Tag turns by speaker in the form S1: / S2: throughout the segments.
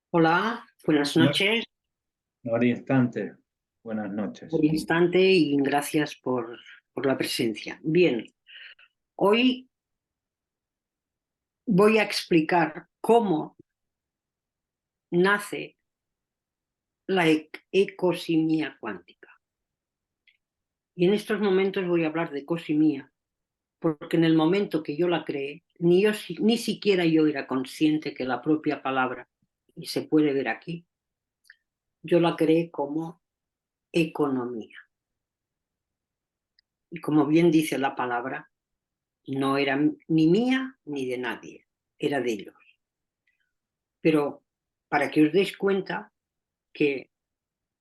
S1: Hola, buenas
S2: No,
S1: noches,
S2: no haría instante. Buenas
S1: por
S2: noches.
S1: instante y gracias por la presencia. Bien, hoy voy a explicar cómo nace la ecosimia cuántica. Y en estos momentos voy a hablar de ecosimia, porque en el momento que yo la creé, ni siquiera yo era consciente que la propia palabra, y se puede ver aquí, yo la creé como economía. Y como bien dice la palabra, no era ni mía ni de nadie, era de ellos. Pero para que os deis cuenta que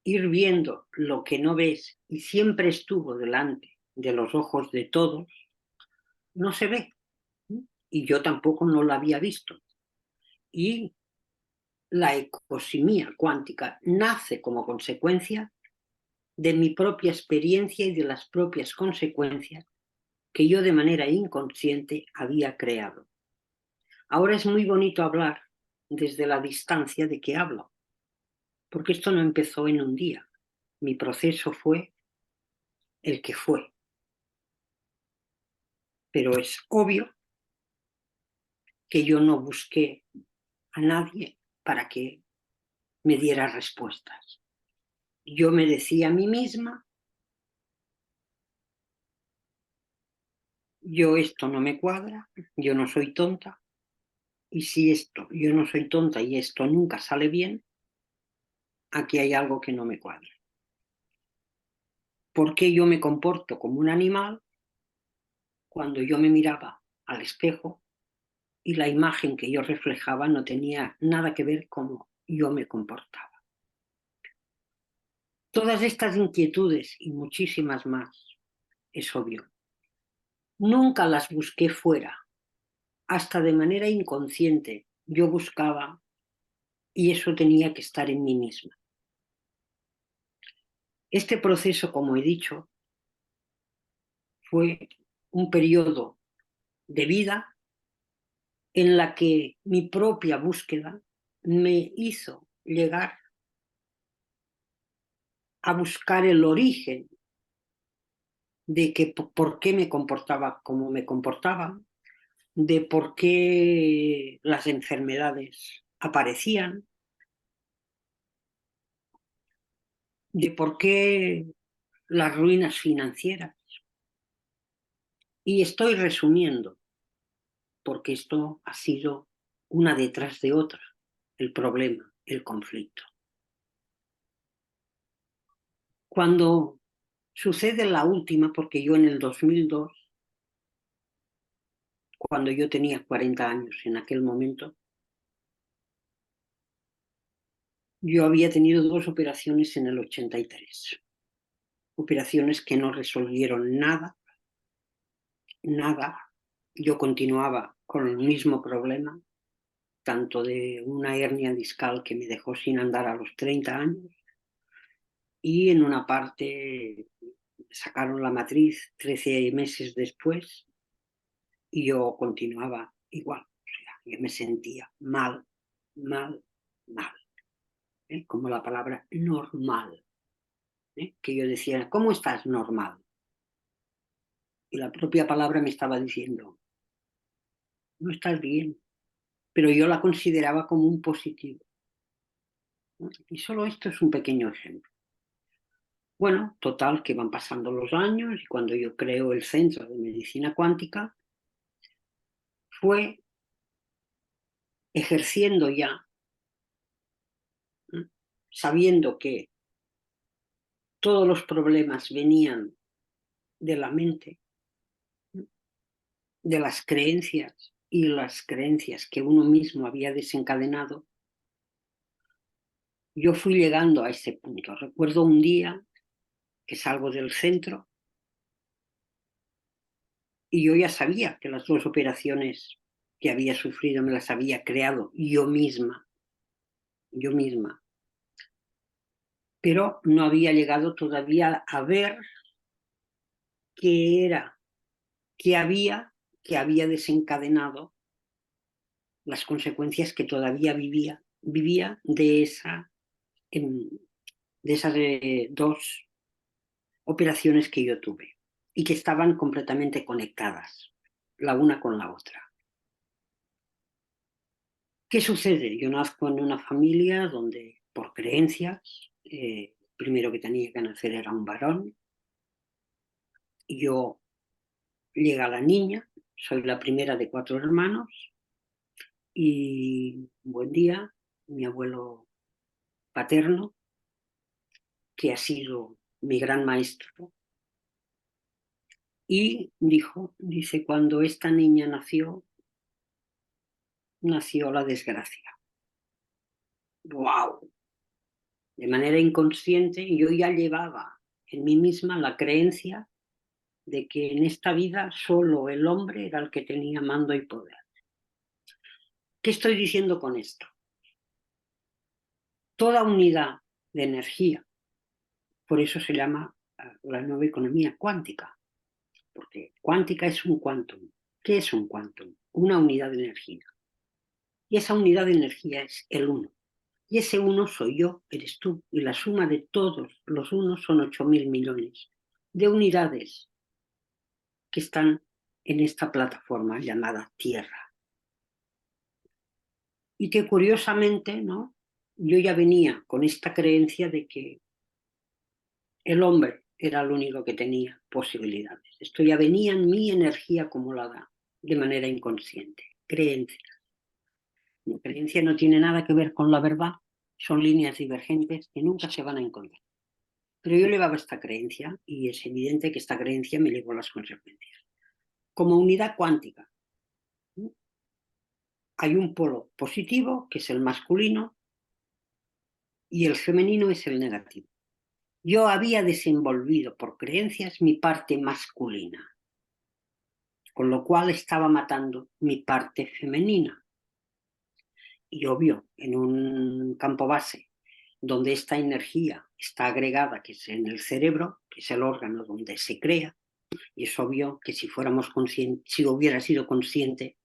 S1: ir viendo lo que no ves y siempre estuvo delante de los ojos de todos, no se ve. Y yo tampoco no lo había visto. Y la ecosimía cuántica nace como consecuencia de mi propia experiencia y de las propias consecuencias que yo de manera inconsciente había creado. Ahora es muy bonito hablar desde la distancia de que hablo, porque esto no empezó en un día. Mi proceso fue el que fue, pero es obvio que yo no busqué a nadie para que me diera respuestas. Yo me decía a mí misma, yo esto no me cuadra, yo no soy tonta, y si esto, yo no soy tonta y esto nunca sale bien, aquí hay algo que no me cuadra. ¿Por qué yo me comporto como un animal cuando yo me miraba al espejo y la imagen que yo reflejaba no tenía nada que ver con cómo yo me comportaba? Todas estas inquietudes y muchísimas más, es obvio, nunca las busqué fuera, hasta de manera inconsciente yo buscaba y eso tenía que estar en mí misma. Este proceso, como he dicho, fue un periodo de vida en la que mi propia búsqueda me hizo llegar a buscar el origen de que por qué me comportaba como me comportaba, de por qué las enfermedades aparecían, de por qué las ruinas financieras. Y estoy resumiendo, porque esto ha sido una detrás de otra, el problema, el conflicto. Cuando sucede la última, porque yo en el 2002, cuando yo tenía 40 años en aquel momento, yo había tenido dos operaciones en el 83. Operaciones que no resolvieron nada, nada. Yo continuaba con el mismo problema, tanto de una hernia discal que me dejó sin andar a los 30 años y en una parte sacaron la matriz 13 meses después y yo continuaba igual. O sea, yo me sentía mal, mal, mal. Como la palabra normal. Que yo decía, ¿cómo estás normal? Y la propia palabra me estaba diciendo, no estás bien, pero yo la consideraba como un positivo. ¿No? Y solo esto es un pequeño ejemplo. Bueno, total, que van pasando los años y cuando yo creo el Centro de Medicina Cuántica, fue ejerciendo ya, ¿no? Sabiendo que todos los problemas venían de la mente, ¿no? De las creencias y las creencias que uno mismo había desencadenado, yo fui llegando a ese punto. Recuerdo un día que salgo del centro y yo ya sabía que las dos operaciones que había sufrido me las había creado yo misma, pero no había llegado todavía a ver qué era, qué había, que había desencadenado las consecuencias que todavía vivía vivía de esas dos operaciones que yo tuve y que estaban completamente conectadas, la una con la otra. ¿Qué sucede? Yo nazco en una familia donde, por creencias, primero que tenía que nacer era un varón. Yo llega la niña, soy la primera de 4 hermanos y un buen día mi abuelo paterno, que ha sido mi gran maestro, y dice, cuando esta niña nació la desgracia. ¡Wow! De manera inconsciente yo ya llevaba en mí misma la creencia de que en esta vida solo el hombre era el que tenía mando y poder. ¿Qué estoy diciendo con esto? Toda unidad de energía, por eso se llama la nueva economía cuántica, porque cuántica es un quantum. ¿Qué es un quantum? Una unidad de energía. Y esa unidad de energía es el uno. Y ese uno soy yo, eres tú, y la suma de todos los unos son 8.000 millones de unidades que están en esta plataforma llamada Tierra. Y que curiosamente, ¿no? Yo ya venía con esta creencia de que el hombre era el único que tenía posibilidades. Esto ya venía en mi energía acumulada de manera inconsciente. Creencia. Mi creencia no tiene nada que ver con la verdad, son líneas divergentes que nunca se van a encontrar. Pero yo llevaba esta creencia y es evidente que esta creencia me llevó a las consecuencias. Como unidad cuántica, hay un polo positivo, que es el masculino, y el femenino es el negativo. Yo había desenvolvido por creencias mi parte masculina, con lo cual estaba matando mi parte femenina. Y obvio, en un campo base donde esta energía está agregada, que es en el cerebro, que es el órgano donde se crea, y es obvio que si fuéramos conscientes, si hubiera sido consciente,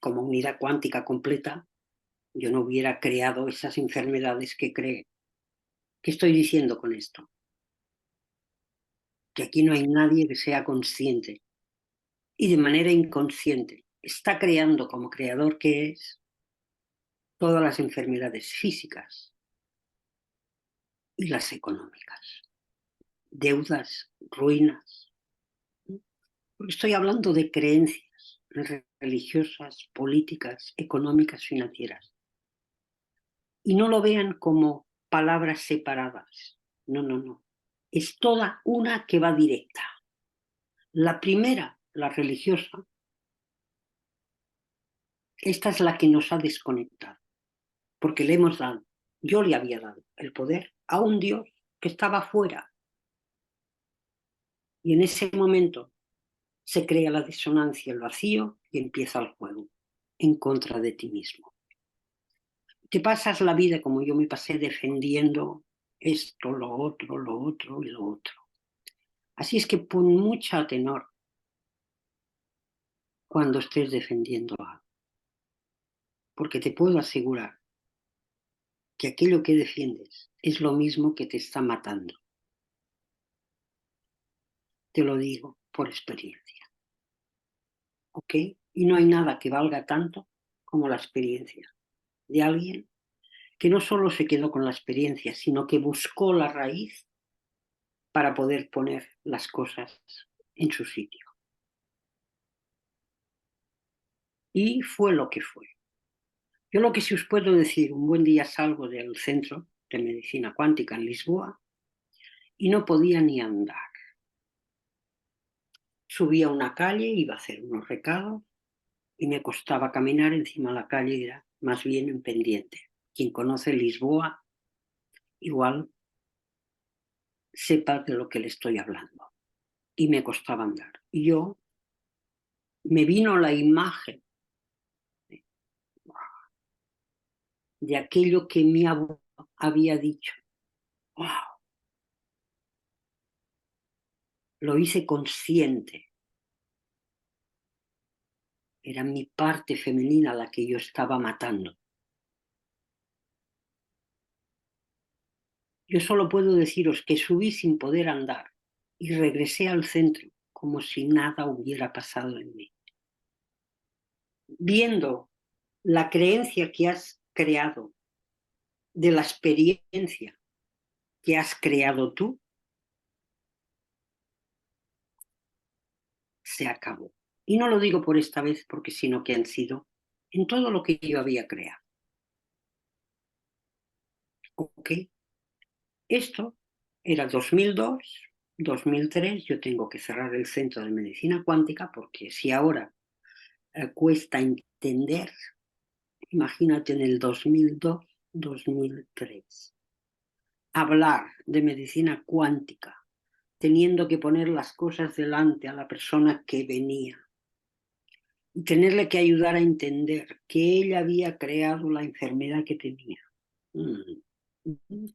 S1: como unidad cuántica completa, yo no hubiera creado esas enfermedades que cree. ¿Qué estoy diciendo con esto? Que aquí no hay nadie que sea consciente y de manera inconsciente está creando como creador que es todas las enfermedades físicas y las económicas, deudas, ruinas. Porque estoy hablando de creencias religiosas, políticas, económicas, financieras. Y no lo vean como palabras separadas. No, no, no. Es toda una que va directa. La primera, la religiosa, esta es la que nos ha desconectado, porque le hemos dado, yo le había dado el poder a un Dios que estaba fuera. Y en ese momento se crea la disonancia, el vacío y empieza el juego en contra de ti mismo. Te pasas la vida como yo me pasé defendiendo esto, lo otro y lo otro. Así es que pon mucha tenor cuando estés defendiendo algo, porque te puedo asegurar que aquello que defiendes es lo mismo que te está matando. Te lo digo por experiencia, ¿ok? Y no hay nada que valga tanto como la experiencia de alguien que no solo se quedó con la experiencia, sino que buscó la raíz para poder poner las cosas en su sitio. Y fue lo que fue. Yo lo que sí os puedo decir, un buen día salgo del Centro de Medicina Cuántica en Lisboa y no podía ni andar. Subí a una calle, iba a hacer unos recados y me costaba caminar encima de la calle, era más bien en pendiente. Quien conoce Lisboa igual sepa de lo que le estoy hablando. Y me costaba andar. Y yo me vino la imagen de aquello que mi abuelo había dicho. ¡Wow! Lo hice consciente. Era mi parte femenina la que yo estaba matando. Yo solo puedo deciros que subí sin poder andar y regresé al centro como si nada hubiera pasado en mí. Viendo la creencia que has creado de la experiencia que has creado tú, se acabó. Y no lo digo por esta vez, porque sino que han sido en todo lo que yo había creado. ¿Ok? Esto era 2002, 2003, yo tengo que cerrar el centro de medicina cuántica, porque si ahora cuesta entender, imagínate en el 2002, 2003, hablar de medicina cuántica, teniendo que poner las cosas delante a la persona que venía y tenerle que ayudar a entender que ella había creado la enfermedad que tenía.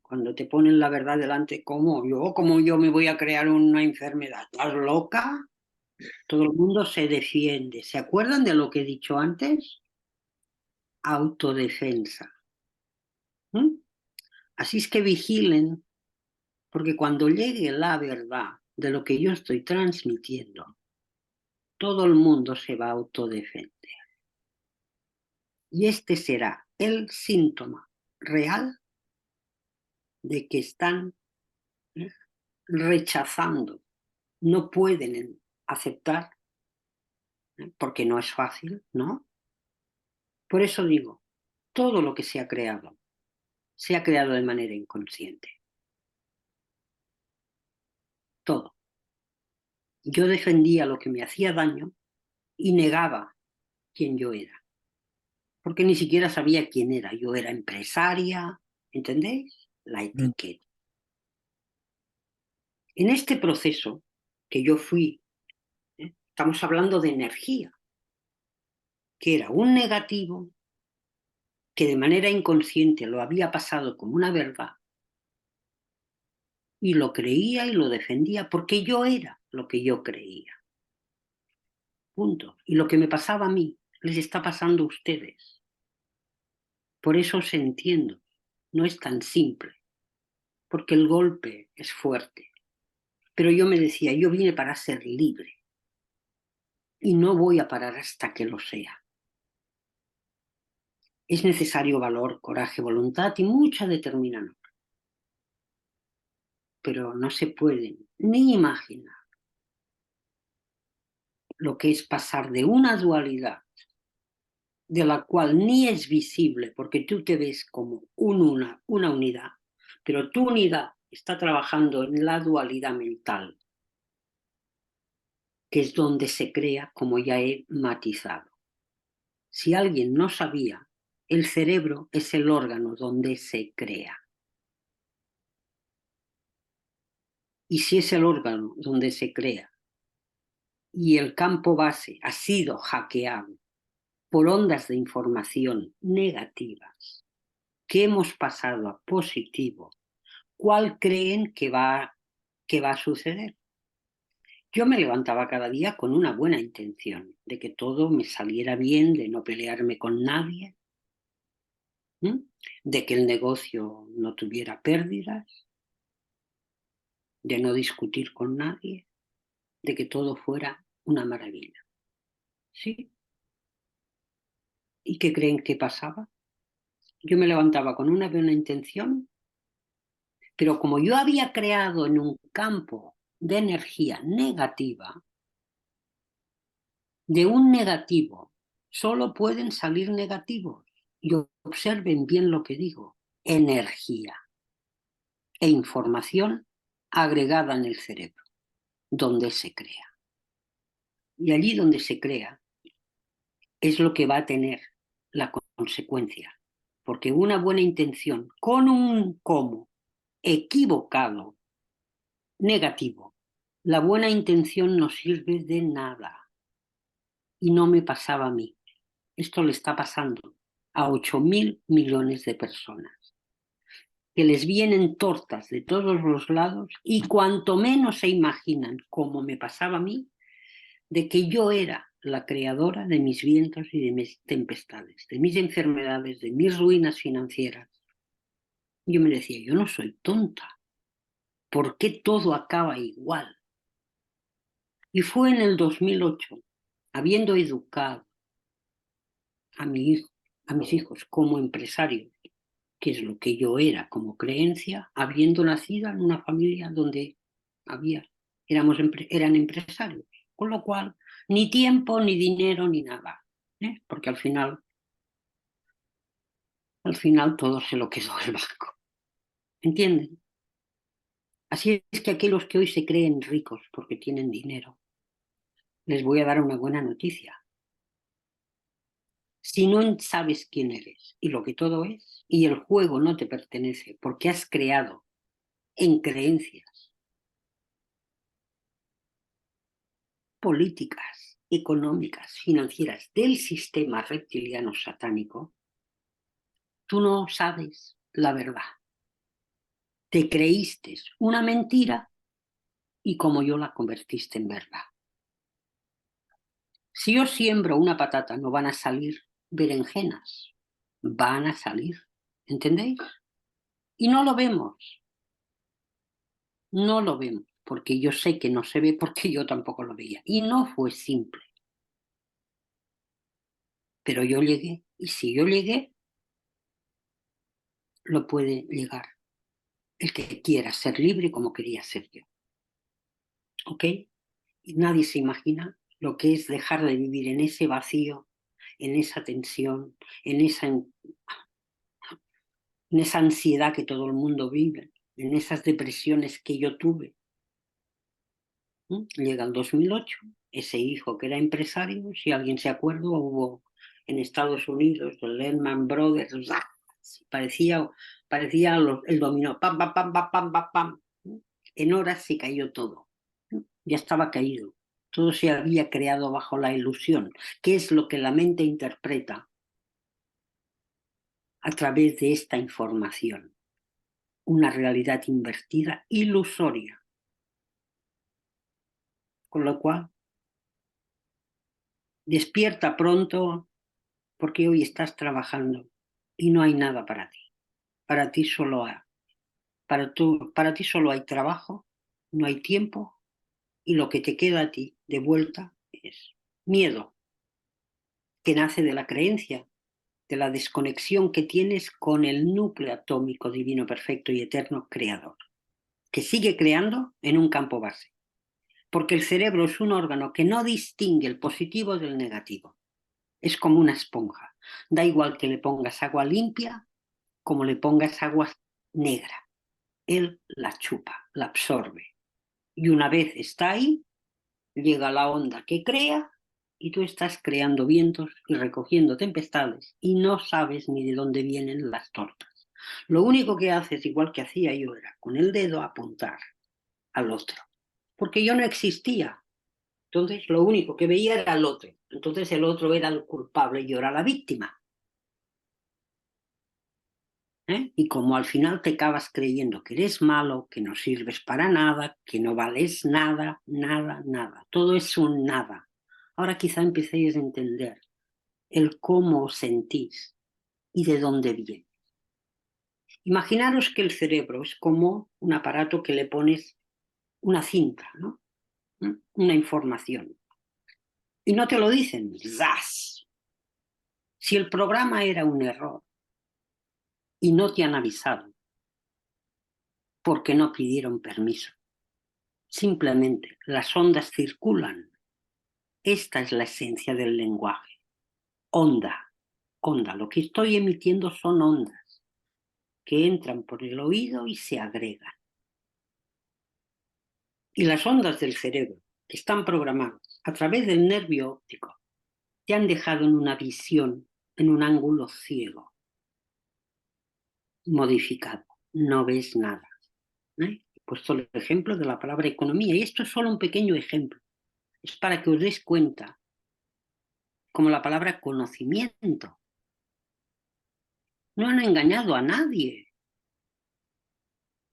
S1: Cuando te ponen la verdad delante, ¿cómo yo me voy a crear una enfermedad? ¿Estás loca? Todo el mundo se defiende. ¿Se acuerdan de lo que he dicho antes? Autodefensa. ¿Mm? Así es que vigilen, porque cuando llegue la verdad de lo que yo estoy transmitiendo, todo el mundo se va a autodefender. Y este será el síntoma real de que están rechazando, no pueden aceptar, porque no es fácil, ¿no? Por eso digo, todo lo que se ha creado de manera inconsciente. Todo. Yo defendía lo que me hacía daño y negaba quién yo era, porque ni siquiera sabía quién era. Yo era empresaria, ¿entendéis? La etiqueta. En este proceso que yo fui, estamos hablando de energía, que era un negativo que de manera inconsciente lo había pasado como una verdad y lo creía y lo defendía porque yo era lo que yo creía. Punto. Y lo que me pasaba a mí les está pasando a ustedes. Por eso os entiendo. No es tan simple, porque el golpe es fuerte. Pero yo me decía, yo vine para ser libre y no voy a parar hasta que lo sea. Es necesario valor, coraje, voluntad y mucha determinación. Pero no se pueden ni imaginar lo que es pasar de una dualidad de la cual ni es visible porque tú te ves como una unidad, pero tu unidad está trabajando en la dualidad mental, que es donde se crea, como ya he matizado. Si alguien no sabía, el cerebro es el órgano donde se crea. Y si es el órgano donde se crea y el campo base ha sido hackeado por ondas de información negativas que hemos pasado a positivo, ¿cuál creen que va a suceder? Yo me levantaba cada día con una buena intención de que todo me saliera bien, de no pelearme con nadie, de que el negocio no tuviera pérdidas, de no discutir con nadie, de que todo fuera una maravilla. ¿Sí? ¿Y qué creen que pasaba? Yo me levantaba con una buena intención, pero como yo había creado en un campo de energía negativa, de un negativo solo pueden salir negativos. Y observen bien lo que digo, energía e información agregada en el cerebro, donde se crea. Y allí donde se crea es lo que va a tener la consecuencia, porque una buena intención con un cómo equivocado, negativo, la buena intención no sirve de nada. Y no me pasaba a mí. Esto le está pasando a 8.000 millones de personas, que les vienen tortas de todos los lados y cuanto menos se imaginan, como me pasaba a mí, de que yo era la creadora de mis vientos y de mis tempestades, de mis enfermedades, de mis ruinas financieras. Yo me decía, yo no soy tonta. ¿Por qué todo acaba igual? Y fue en el 2008, habiendo educado a mis hijos como empresarios, que es lo que yo era como creencia, habiendo nacido en una familia donde eran empresarios, con lo cual ni tiempo, ni dinero, ni nada, porque al final todo se lo quedó el banco, ¿entienden? Así es que aquellos que hoy se creen ricos porque tienen dinero, les voy a dar una buena noticia. Si no sabes quién eres y lo que todo es, y el juego no te pertenece porque has creado en creencias políticas, económicas, financieras del sistema reptiliano satánico, tú no sabes la verdad. Te creíste una mentira y como yo la convertiste en verdad. Si yo siembro una patata no van a salir berenjenas, van a salir, ¿entendéis? Y no lo vemos, no lo vemos, porque yo sé que no se ve porque yo tampoco lo veía. Y no fue simple, pero yo llegué. Y si yo llegué, lo puede llegar el que quiera ser libre como quería ser yo. ¿Ok? Y nadie se imagina lo que es dejar de vivir en ese vacío, en esa tensión, en esa ansiedad que todo el mundo vive, en esas depresiones que yo tuve. Llega el 2008, ese hijo que era empresario, si alguien se acuerda, hubo en Estados Unidos los Lehman Brothers, ¡zas! parecía el dominó, pam, pam, pam, pam, pam, pam, pam. En horas se cayó todo, ya estaba caído, todo se había creado bajo la ilusión, que es lo que la mente interpreta a través de esta información, una realidad invertida, ilusoria, con lo cual despierta pronto porque hoy estás trabajando y no hay nada para ti. Para ti solo hay, para ti solo hay trabajo, no hay tiempo y lo que te queda a ti de vuelta es miedo, que nace de la creencia, de la desconexión que tienes con el núcleo atómico divino perfecto y eterno creador, que sigue creando en un campo base. Porque el cerebro es un órgano que no distingue el positivo del negativo. Es como una esponja. Da igual que le pongas agua limpia como le pongas agua negra. Él la chupa, la absorbe. Y una vez está ahí, llega la onda que crea y tú estás creando vientos y recogiendo tempestades y no sabes ni de dónde vienen las tortas. Lo único que haces, igual que hacía yo, era con el dedo apuntar al otro. Porque yo no existía. Entonces lo único que veía era al otro. Entonces el otro era el culpable y yo era la víctima. Y como al final te acabas creyendo que eres malo, que no sirves para nada, que no vales nada, nada, nada. Todo es un nada. Ahora quizá empecéis a entender el cómo os sentís y de dónde viene. Imaginaros que el cerebro es como un aparato que le pones una cinta, ¿no? Una información. Y no te lo dicen, ¡zas! Si el programa era un error y no te han avisado, porque no pidieron permiso. Simplemente las ondas circulan. Esta es la esencia del lenguaje. Onda, onda. Lo que estoy emitiendo son ondas que entran por el oído y se agregan. Y las ondas del cerebro que están programadas a través del nervio óptico te han dejado en una visión, en un ángulo ciego, modificado. No ves nada. He puesto el ejemplo de la palabra economía y esto es solo un pequeño ejemplo. Es para que os des cuenta como la palabra conocimiento. No han engañado a nadie.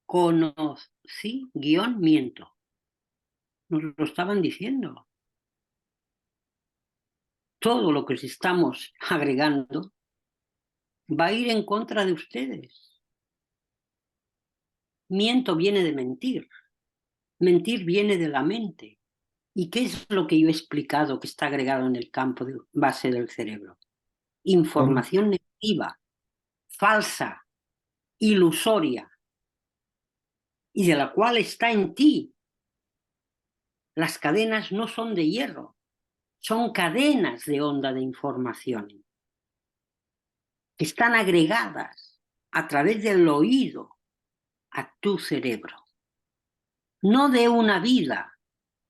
S1: Conocí, guión, miento. Nos lo estaban diciendo. Todo lo que os estamos agregando va a ir en contra de ustedes. Miento viene de mentir. Mentir viene de la mente. ¿Y qué es lo que yo he explicado que está agregado en el campo de base del cerebro? Información negativa, falsa, ilusoria, y de la cual está en ti. Las cadenas no son de hierro, son cadenas de onda de información que están agregadas a través del oído a tu cerebro. No de una vida,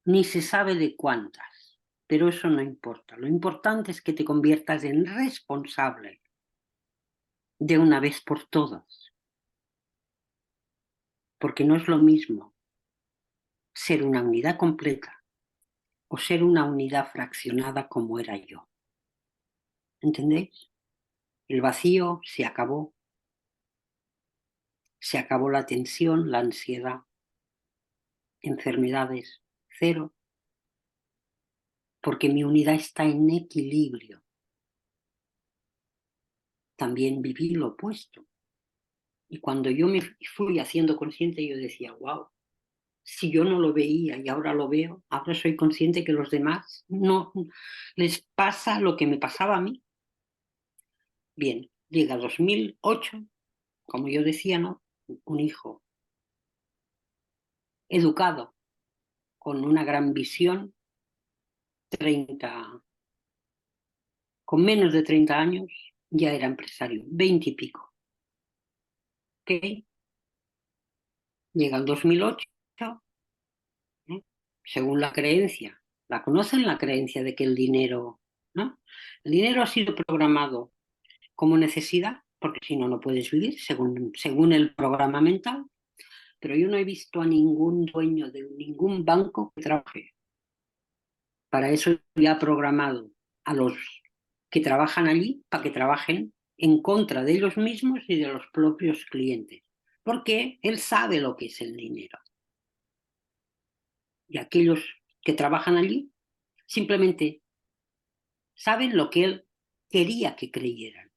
S1: ni se sabe de cuántas, pero eso no importa. Lo importante es que te conviertas en responsable de una vez por todas, porque no es lo mismo ser una unidad completa o ser una unidad fraccionada como era yo. ¿Entendéis? El vacío se acabó la tensión, la ansiedad, enfermedades, cero, porque mi unidad está en equilibrio. También viví lo opuesto. Y cuando yo me fui haciendo consciente, yo decía, wow, si yo no lo veía y ahora lo veo, ahora soy consciente que los demás no les pasa lo que me pasaba a mí. Bien, llega 2008, como yo decía, ¿no? Un hijo educado, con una gran visión, 30, con menos de 30 años, ya era empresario, 20 y pico. ¿Ok? Llega el 2008, ¿eh? Según la creencia, la conocen la creencia de que el dinero, ¿no? El dinero ha sido programado como necesidad, porque si no, no puedes vivir, según el programa mental, pero yo no he visto a ningún dueño de ningún banco que trabaje. Para eso ya ha programado a los que trabajan allí, para que trabajen en contra de ellos mismos y de los propios clientes, porque él sabe lo que es el dinero. Y aquellos que trabajan allí simplemente saben lo que él quería que creyeran,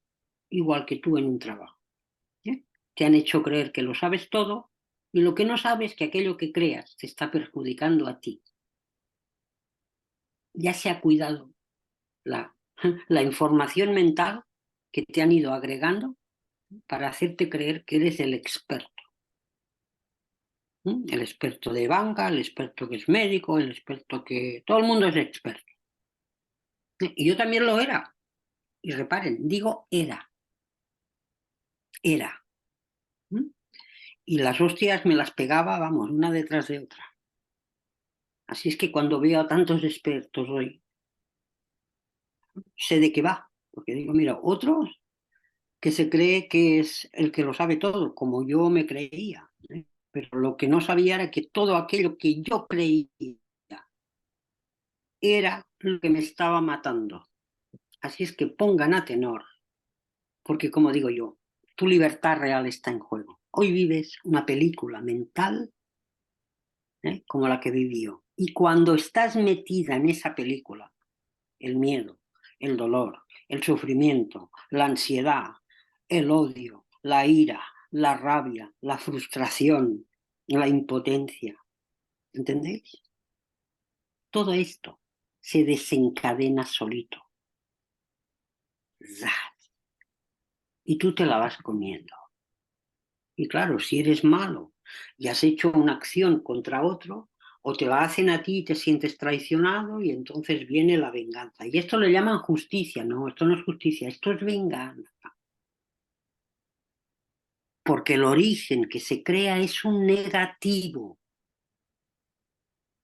S1: igual que tú en un trabajo. ¿Eh? Te han hecho creer que lo sabes todo y lo que no sabes es que aquello que creas te está perjudicando a ti. Ya se ha cuidado la, la información mental que te han ido agregando para hacerte creer que eres el experto. ¿Mm? El experto de banca, el experto que es médico, el experto que... Todo el mundo es experto. Y yo también lo era. Y reparen, digo era. Era. ¿Mm? Y las hostias me las pegaba, vamos, una detrás de otra. Así es que cuando veo a tantos expertos hoy, sé de qué va. Porque digo, mira, otros que se cree que es el que lo sabe todo, como yo me creía. ¿Eh? Pero lo que no sabía era que todo aquello que yo creía era lo que me estaba matando. Así es que pongan a tenor, porque como digo yo, tu libertad real está en juego. Hoy vives una película mental, como la que vivió. Y cuando estás metida en esa película, el miedo, el dolor, el sufrimiento, la ansiedad, el odio, la ira, la rabia, la frustración, la impotencia, ¿entendéis? Todo esto se desencadena solito. ¡Zas! Y tú te la vas comiendo. Y claro, si eres malo y has hecho una acción contra otro, o te la hacen a ti y te sientes traicionado y entonces viene la venganza. Y esto le llaman justicia. No, esto no es justicia, esto es venganza. Porque el origen que se crea es un negativo.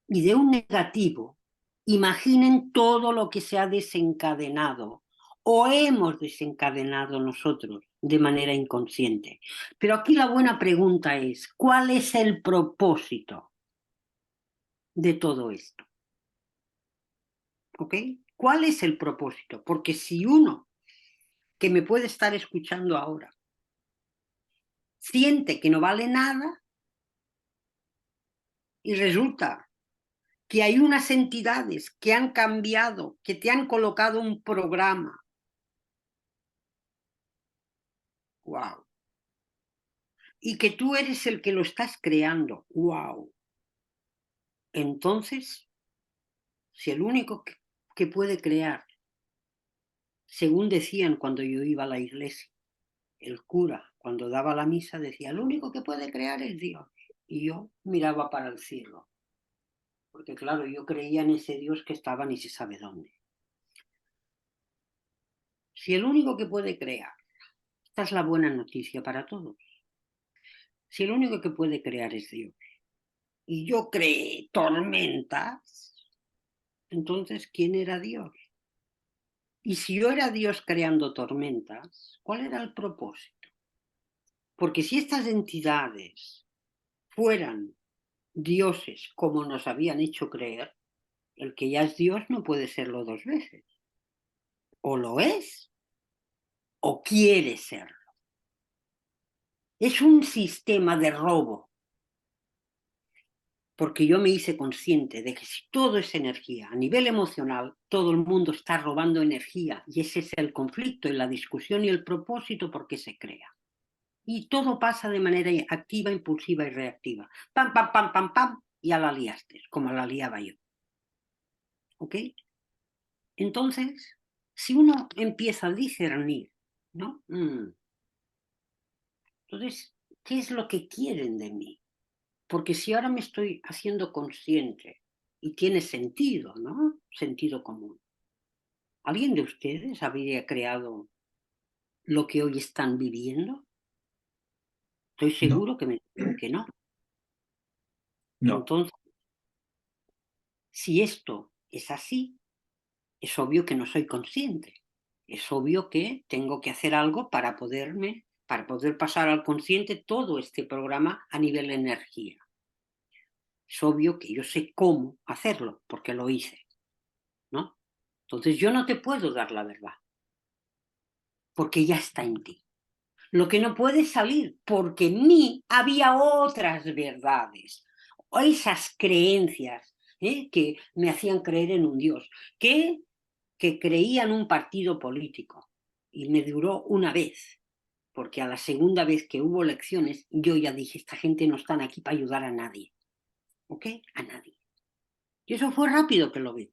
S1: Y de un negativo, imaginen todo lo que se ha desencadenado o hemos desencadenado nosotros de manera inconsciente. Pero aquí la buena pregunta es, ¿cuál es el propósito de todo esto? ¿Ok? ¿Cuál es el propósito? Porque si uno que me puede estar escuchando ahora siente que no vale nada y resulta que hay unas entidades que han cambiado, que te han colocado un programa. ¡Wow! y que tú eres el que lo estás creando. ¡Wow! Entonces, si el único que puede crear, según decían cuando yo iba a la iglesia, el cura, cuando daba la misa, decía, el único que puede crear es Dios. Y yo miraba para el cielo, porque claro, yo creía en ese Dios que estaba ni se sabe dónde. Si el único que puede crear, esta es la buena noticia para todos, si el único que puede crear es Dios, y yo creé tormentas, entonces, ¿quién era Dios? Y si yo era Dios creando tormentas, ¿cuál era el propósito? Porque si estas entidades fueran dioses como nos habían hecho creer, el que ya es Dios no puede serlo dos veces. O lo es o quiere serlo. Es un sistema de robo. Porque yo me hice consciente de que si todo es energía a nivel emocional, todo el mundo está robando energía y ese es el conflicto y la discusión y el propósito por qué se crea. Y todo pasa de manera activa, impulsiva y reactiva. Pam, pam, pam, pam, pam, y ya la liaste, como la liaba yo. ¿Ok? Entonces, si uno empieza a discernir, ¿no? Entonces, ¿qué es lo que quieren de mí? Porque si ahora me estoy haciendo consciente y tiene sentido, ¿no? Sentido común. ¿Alguien de ustedes habría creado lo que hoy están viviendo? Estoy
S2: No,
S1: seguro que me dirán que no.
S2: no,
S1: Entonces, si esto es así, es obvio que no soy consciente. Es obvio que tengo que hacer algo para poder pasar al consciente todo este programa a nivel de energía. Es obvio que yo sé cómo hacerlo, porque lo hice, ¿no? Entonces yo no te puedo dar la verdad, porque ya está en ti. Lo que no puede salir, porque en mí había otras verdades, o esas creencias que me hacían creer en un Dios, que creía en un partido político. Y me duró una vez, porque a la segunda vez que hubo elecciones, yo ya dije, esta gente no están aquí para ayudar a nadie, ¿ok? A nadie. Y eso fue rápido que lo vi.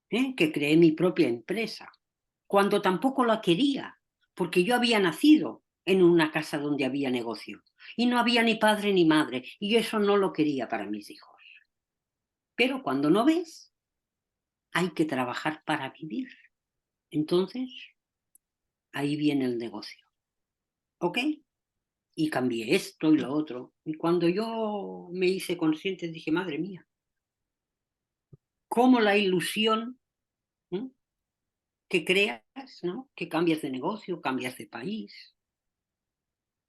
S1: Que creé mi propia empresa, cuando tampoco la quería, porque yo había nacido en una casa donde había negocio y no había ni padre ni madre y yo eso no lo quería para mis hijos. Pero cuando no ves, hay que trabajar para vivir. Entonces, ahí viene el negocio. ¿Ok? Y cambié esto y lo otro. Y cuando yo me hice consciente, dije, madre mía, cómo la ilusión, ¿eh? Que creas, ¿no? Que cambias de negocio, cambias de país,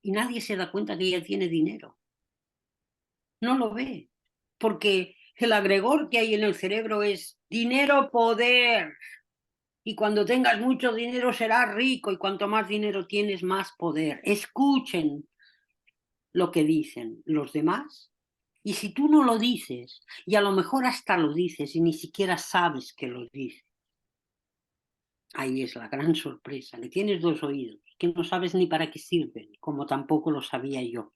S1: y nadie se da cuenta que ella tiene dinero. No lo ve, porque el agregor que hay en el cerebro es dinero, poder. Y cuando tengas mucho dinero serás rico y cuanto más dinero tienes, más poder. Escuchen lo que dicen los demás. Y si tú no lo dices, y a lo mejor hasta lo dices y ni siquiera sabes que lo dices, ahí es la gran sorpresa, que tienes dos oídos, que no sabes ni para qué sirven, como tampoco lo sabía yo.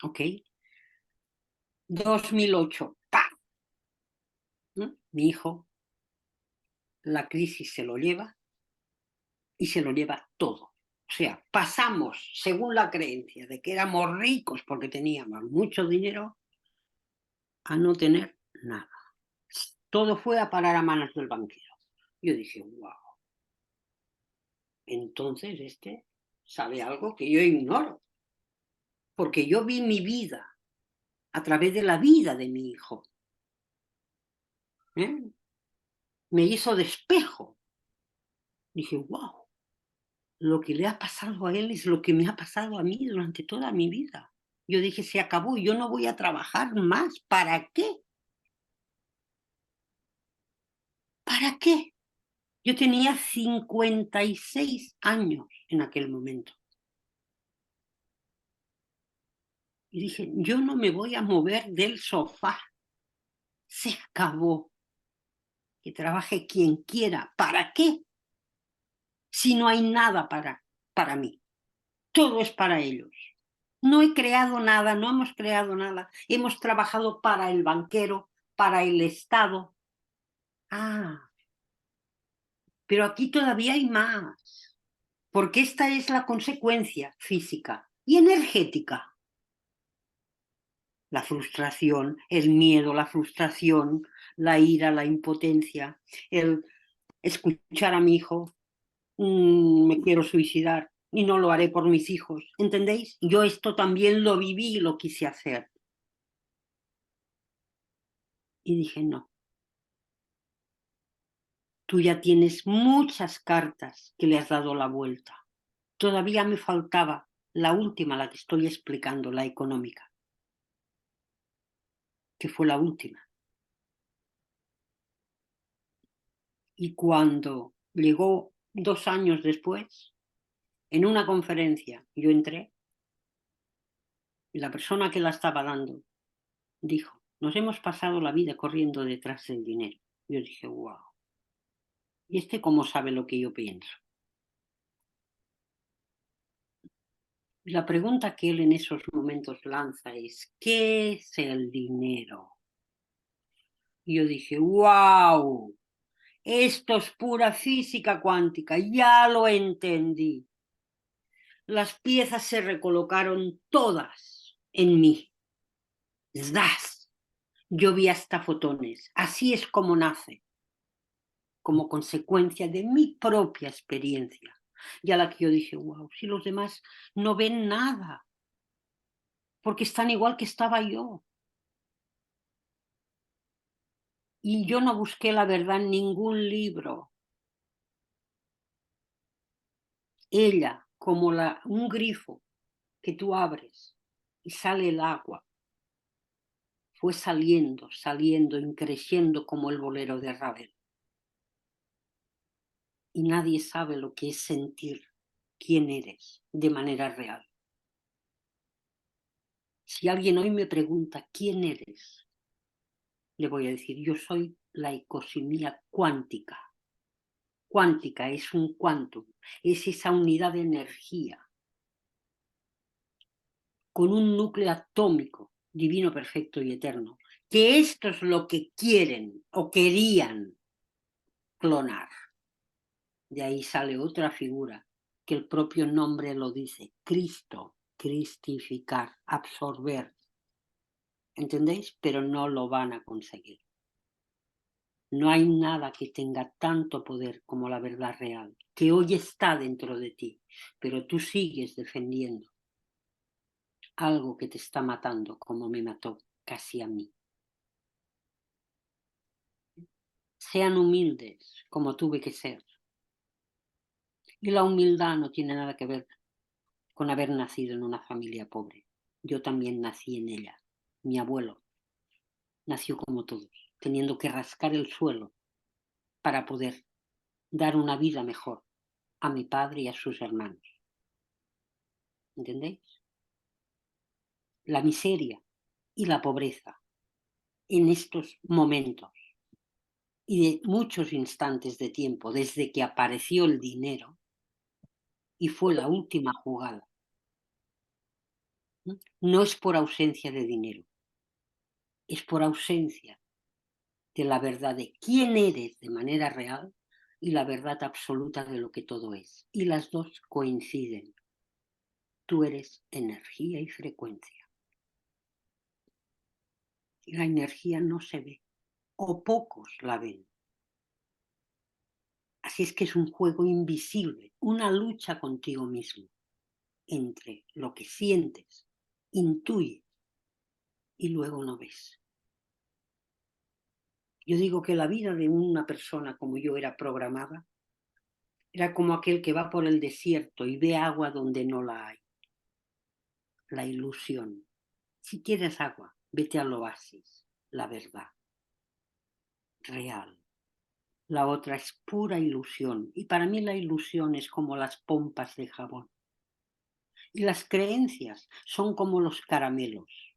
S1: ¿Ok? 2008, ¡pam! ¿No? Mi hijo, la crisis se lo lleva y se lo lleva todo. O sea, pasamos, según la creencia de que éramos ricos porque teníamos mucho dinero, a no tener nada. Todo fue a parar a manos del banquero. Yo dije, wow, entonces este sabe algo que yo ignoro, porque yo vi mi vida a través de la vida de mi hijo. ¿Eh? Me hizo de espejo. Dije, wow, lo que le ha pasado a él es lo que me ha pasado a mí durante toda mi vida. Yo dije, se acabó, yo no voy a trabajar más. ¿Para qué? ¿Para qué? Yo tenía 56 años en aquel momento. Y dije, yo no me voy a mover del sofá. Se acabó. Que trabaje quien quiera. ¿Para qué? Si no hay nada para. para mí. Todo es para ellos. No he creado nada, no hemos creado nada. Hemos trabajado para el banquero, para el Estado. Ah, pero aquí todavía hay más, porque esta es la consecuencia física y energética. La frustración, el miedo, la frustración, la ira, la impotencia, el escuchar a mi hijo, me quiero suicidar y no lo haré por mis hijos, ¿entendéis? Yo esto también lo viví y lo quise hacer. Y dije, no, tú ya tienes muchas cartas que le has dado la vuelta. Todavía me faltaba la última, la que estoy explicando, la económica, que fue la última. Y cuando llegó 2 años después, en una conferencia, yo entré, y la persona que la estaba dando dijo, nos hemos pasado la vida corriendo detrás del dinero. Yo dije, wow. ¿Y este cómo sabe lo que yo pienso? Y la pregunta que él en esos momentos lanza es, ¿qué es el dinero? Y yo dije, wow, esto es pura física cuántica, ya lo entendí. Las piezas se recolocaron todas en mí. ¡Zas! Yo vi hasta fotones. Así es como nace, como consecuencia de mi propia experiencia. Y a la que yo dije, wow, si los demás no ven nada, porque están igual que estaba yo. Y yo no busqué la verdad en ningún libro. Ella, como un grifo que tú abres y sale el agua, fue saliendo, saliendo, creciendo como el bolero de Ravel. Y nadie sabe lo que es sentir quién eres de manera real. Si alguien hoy me pregunta quién eres, le voy a decir, yo soy la ecosimía cuántica. Cuántica es un quantum, es esa unidad de energía con un núcleo atómico, divino, perfecto y eterno, que esto es lo que quieren o querían clonar. De ahí sale otra figura que el propio nombre lo dice, Cristo, cristificar, absorber. ¿Entendéis? Pero no lo van a conseguir. No hay nada que tenga tanto poder como la verdad real, que hoy está dentro de ti, pero tú sigues defendiendo algo que te está matando como me mató casi a mí. Sean humildes como tuve que ser. Y la humildad no tiene nada que ver con haber nacido en una familia pobre. Yo también nací en ella. Mi abuelo nació como todos, teniendo que rascar el suelo para poder dar una vida mejor a mi padre y a sus hermanos. ¿Entendéis? La miseria y la pobreza en estos momentos y de muchos instantes de tiempo desde que apareció el dinero y fue la última jugada. No es por ausencia de dinero, es por ausencia de la verdad de quién eres de manera real y la verdad absoluta de lo que todo es. Y las dos coinciden. Tú eres energía y frecuencia. Y la energía no se ve, o pocos la ven. Así es que es un juego invisible, una lucha contigo mismo, entre lo que sientes, intuyes y luego no ves. Yo digo que la vida de una persona como yo era programada, era como aquel que va por el desierto y ve agua donde no la hay. La ilusión. Si quieres agua, vete al oasis, la verdad, real. La otra es pura ilusión. Y para mí la ilusión es como las pompas de jabón. Y las creencias son como los caramelos.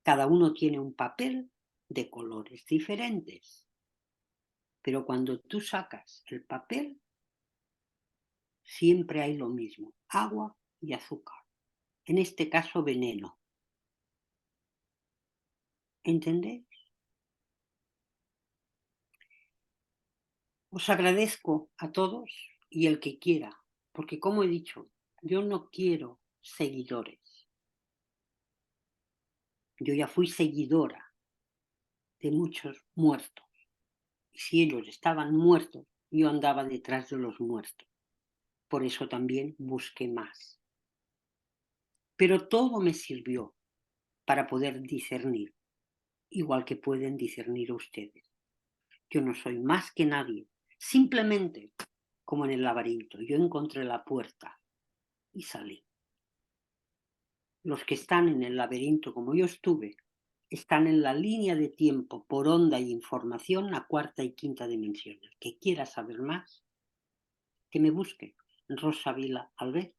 S1: Cada uno tiene un papel de colores diferentes. Pero cuando tú sacas el papel, siempre hay lo mismo, agua y azúcar. En este caso, veneno. ¿Entendéis? Os agradezco a todos y el que quiera, porque como he dicho, yo no quiero seguidores. Yo ya fui seguidora de muchos muertos. Y si ellos estaban muertos, yo andaba detrás de los muertos. Por eso también busqué más. Pero todo me sirvió para poder discernir, igual que pueden discernir ustedes. Yo no soy más que nadie, simplemente como en el laberinto. Yo encontré la puerta y salí. Los que están en el laberinto como yo estuve, están en la línea de tiempo por onda y información a cuarta y quinta dimensión. El que quiera saber más, que me busque Rosa Vila Albert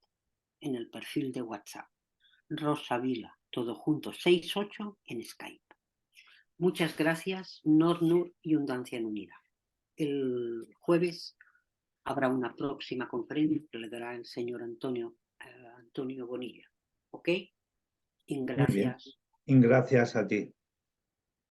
S1: en el perfil de WhatsApp. Rosa Vila, todo junto, 68 en Skype. Muchas gracias, Nur y Undancia Unida. El jueves habrá una próxima conferencia que le dará el señor Antonio Bonilla. ¿Ok? Y
S2: Muy bien.
S1: gracias.
S2: Y gracias a ti.